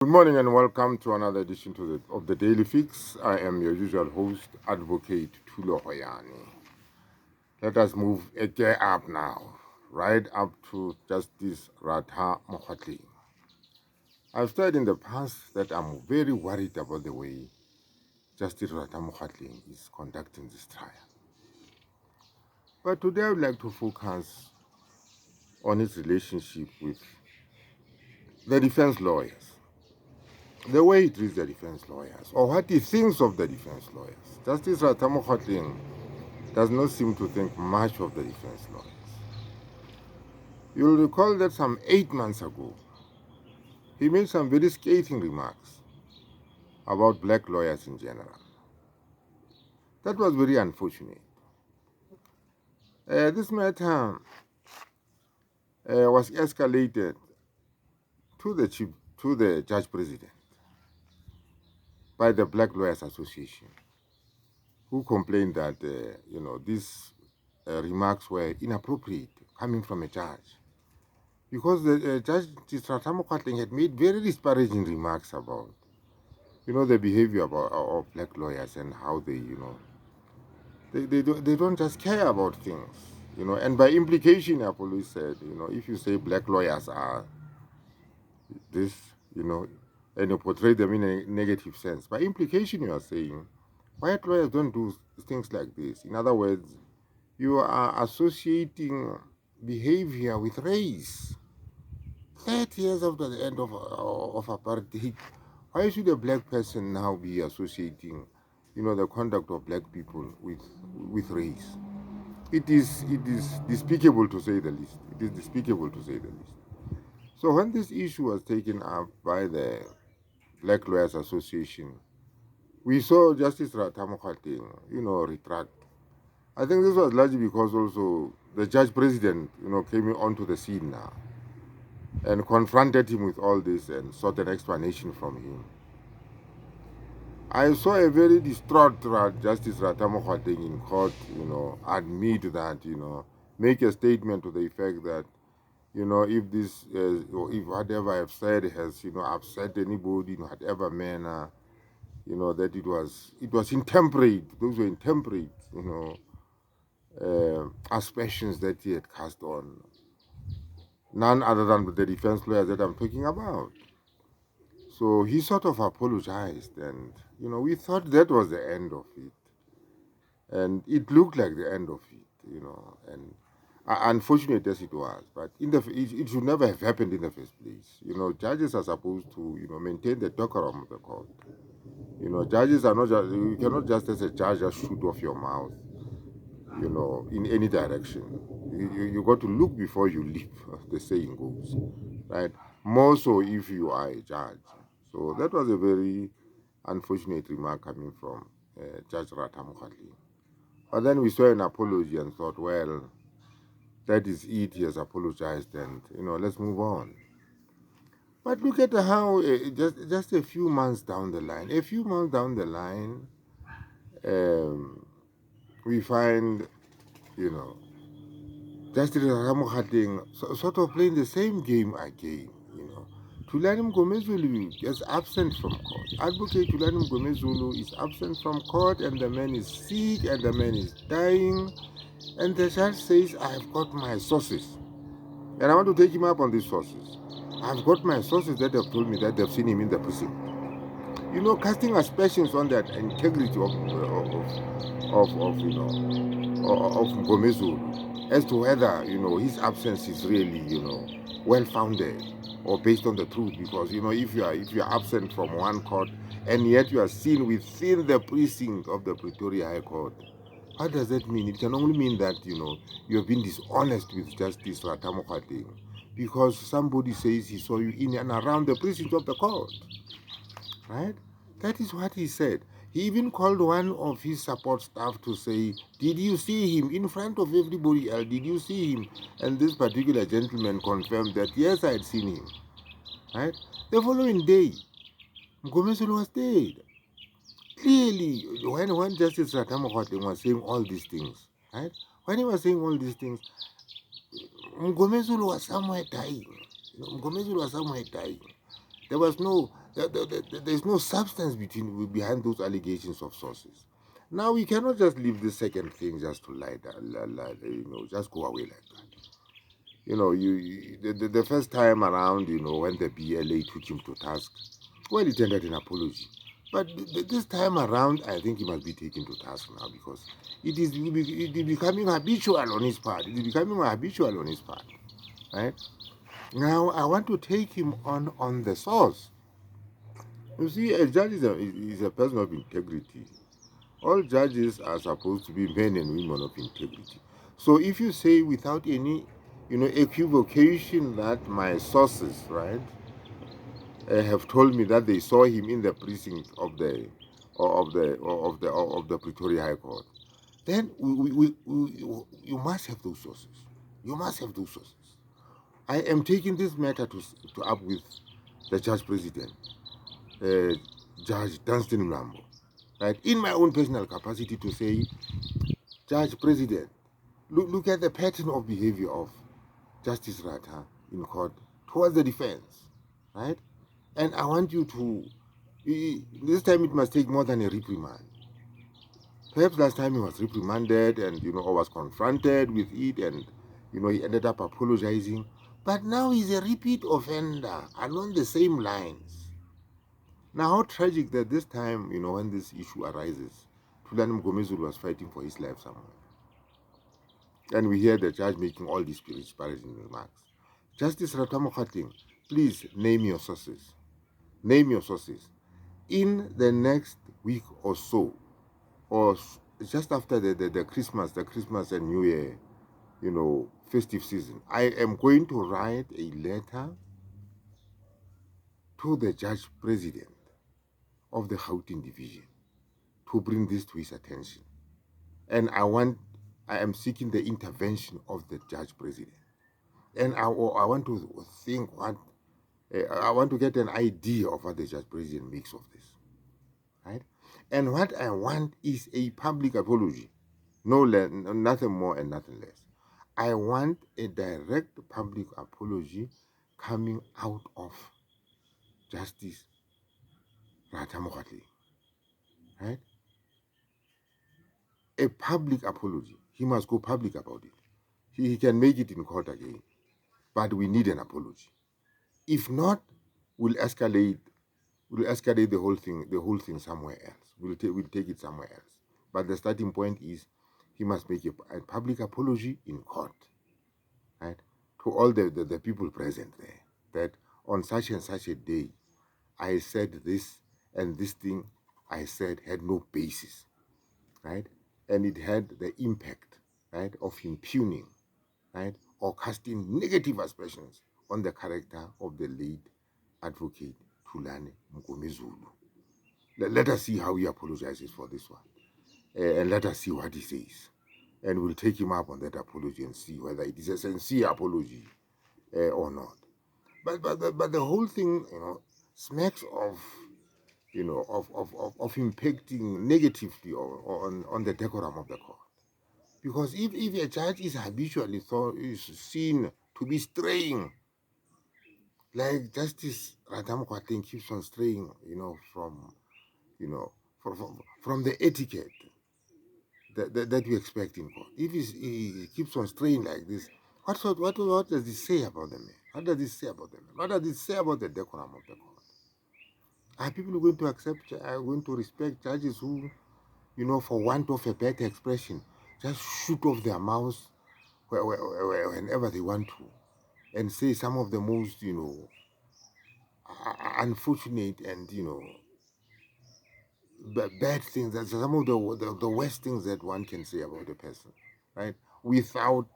Good morning and welcome to another edition of the Daily Fix. I am your usual host, Advocate Tulo Hoyani. Let us move a gear up now, right up to Justice Ratha Mokhotli. I've said in the past that I'm very worried about the way Justice Ratha Mokhotli is conducting this trial. But today I would like to focus on his relationship with the defense lawyers, the way he treats the defense lawyers, or what he thinks of the defense lawyers. Justice Ratha Mokhotli does not seem to think much of the defense lawyers. You'll recall that some 8 months ago, he made some very scathing remarks about black lawyers in general. That was very unfortunate. This matter was escalated to the judge president by the Black Lawyers Association, who complained that these remarks were inappropriate coming from a judge, because the judge Ratha Mokhotli had made very disparaging remarks about the behavior of black lawyers and how they don't just care about things, and by implication I've always said, if you say black lawyers are this, and you portray them in a negative sense, by implication you are saying white lawyers don't do things like this. In other words, you are associating behavior with race. 30 years after the end of apartheid, why should a black person now be associating, the conduct of black people with race? It is despicable to say the least. It is despicable to say the least. So when this issue was taken up by the Black Lawyers Association, we saw Justice Ratha Mokhotli, retract. I think this was largely because also the judge president, came onto the scene now and confronted him with all this and sought an explanation from him. I saw a very distraught Justice Ratha Mokhotli in court, admit that, make a statement to the effect that, if this, or if whatever I've said has, upset anybody in whatever manner, that it was intemperate. Those were intemperate, aspersions that he had cast on none other than the defense lawyers that I'm talking about. So he sort of apologized, and we thought that was the end of it, and it looked like the end of it, and unfortunate as it was, but it should never have happened in the first place. Judges are supposed to maintain the decorum of the court. Judges are not just, you cannot just as a judge just shoot off your mouth, in any direction. You got to look before you leap, the saying goes, right? More so if you are a judge. So that was a very unfortunate remark coming from Judge Ratha Mokhotli. But then we saw an apology and thought, well, that is it. He has apologized, and let's move on. But look at how just a few months down the line, we find you know Justice Ramokhateng sort of playing the same game again. Tulani Mgomezulu is absent from court. Advocate Tulani Mgomezulu is absent from court, and the man is sick, and the man is dying, and the judge says, I've got my sources. And I want to take him up on these sources. I've got my sources that have told me that they've seen him in the prison. Casting aspersions on that integrity of Mgomezulu as to whether his absence is really well founded or based on the truth. Because if you are absent from one court and yet you are seen within the precinct of the Pretoria High Court, what does that mean? It can only mean that you have been dishonest with Justice Ratha Mokhoteng, because somebody says he saw you in and around the precinct of the court, right? That is what he said. He even called one of his support staff to say, did you see him in front of everybody else? Did you see him? And this particular gentleman confirmed that, yes, I had seen him. Right? The following day, Mgomezulu was dead. Clearly, when Justice Ratha Mokhoteng was saying all these things, right? When he was saying all these things, Mgomezulu was somewhere dying. Mgomezulu was somewhere dying. There was no, there's no substance behind those allegations of sources. Now we cannot just leave the second thing just to just go away like that. The first time around, when the BLA took him to task, well, he tendered an apology. But this time around, I think he must be taken to task now because it is becoming habitual on his part. It is becoming habitual on his part, right? Now, I want to take him on the source. You see, a judge is a person of integrity. All judges are supposed to be men and women of integrity. So if you say without any, equivocation that my sources, right, have told me that they saw him in the precinct of the Pretoria High Court, then you must have those sources. You must have those sources. I am taking this matter to up with the judge president, uh, Judge Dunstan Rambo, right, in my own personal capacity to say, Judge President, look at the pattern of behavior of Justice Ratha in court towards the defense, right? And I want you to, this time it must take more than a reprimand. Perhaps last time he was reprimanded and, or was confronted with it and, he ended up apologizing. But now he's a repeat offender along the same lines. Now, how tragic that this time, when this issue arises, Tulani Mgomezulu was fighting for his life somewhere. And we hear the judge making all these disparaging remarks. Justice Ratha, please name your sources. Name your sources. In the next week or so, or just after the Christmas and New Year, festive season, I am going to write a letter to the judge president of the Gauteng division to bring this to his attention. And I am seeking the intervention of the judge president. And I want to think I want to get an idea of what the judge president makes of this, right? And what I want is a public apology, nothing more and nothing less. I want a direct public apology coming out of Justice Ratha, right? A public apology. He must go public about it. He can make it in court again, but we need an apology. If not, we'll escalate the whole thing somewhere else. We'll take it somewhere else. But the starting point is he must make a public apology in court, right? To all the people present there, that on such and such a day, I said this and this thing I said had no basis, right? And it had the impact, right, of impugning, right, or casting negative aspersions on the character of the late advocate Tulani Mgomezulu. Let us see how he apologizes for this one. And let us see what he says. And we'll take him up on that apology and see whether it is a sincere apology or not. But the whole thing, smacks of, of impacting negatively on the decorum of the court. Because if a judge is habitually is seen to be straying, like Justice Radam Kwateng keeps on straying, you know, from the etiquette that we expect in court. If he keeps on straying like this, what does this say about the man? What does this say about the man? What does this say about the decorum of the court? Are people going to are going to respect judges who, for want of a better expression, just shoot off their mouths whenever they want to and say some of the most, unfortunate and, bad things, that's some of the worst things that one can say about a person, right? Without,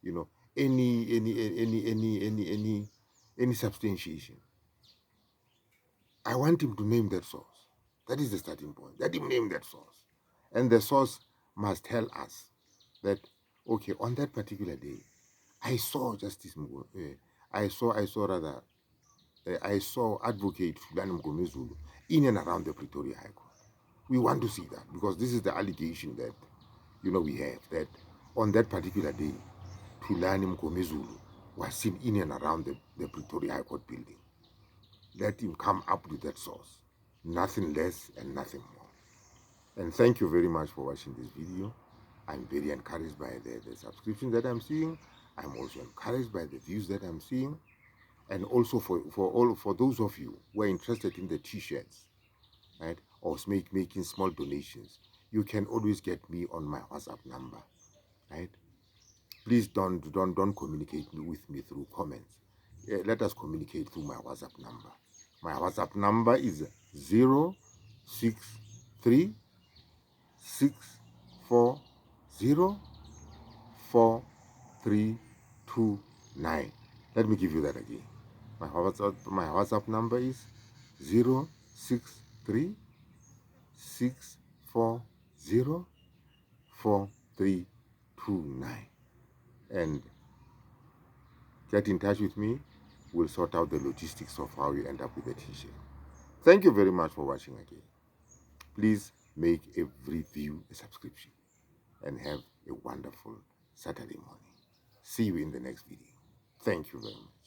you know, any substantiation. I want him to name that source. That is the starting point. Let him name that source. And the source must tell us that, okay, on that particular day, I saw Justice Mugo, I saw Advocate Fulani Mgomezulu in and around the Pretoria High Court. We want to see that because this is the allegation that, we have, that on that particular day, Fulani Mgomezulu was seen in and around the Pretoria High Court building. let him come up with that source. Nothing less and nothing more. And thank you very much for watching this video. I'm very encouraged by the subscriptions that I'm seeing. I'm also encouraged by the views that I'm seeing. And also for those of you who are interested in the t-shirts, right, or making small donations, you can always get me on my WhatsApp number, right? Please don't communicate with me through comments. Let us communicate through my WhatsApp number. My WhatsApp number is 063 6404329. Let me give you that again. My WhatsApp number is 063 6404329. And get in touch with me. We'll sort out the logistics of how you end up with the t-shirt. Thank you very much for watching again. Please make every view a subscription and have a wonderful Saturday morning. See you in the next video. Thank you very much.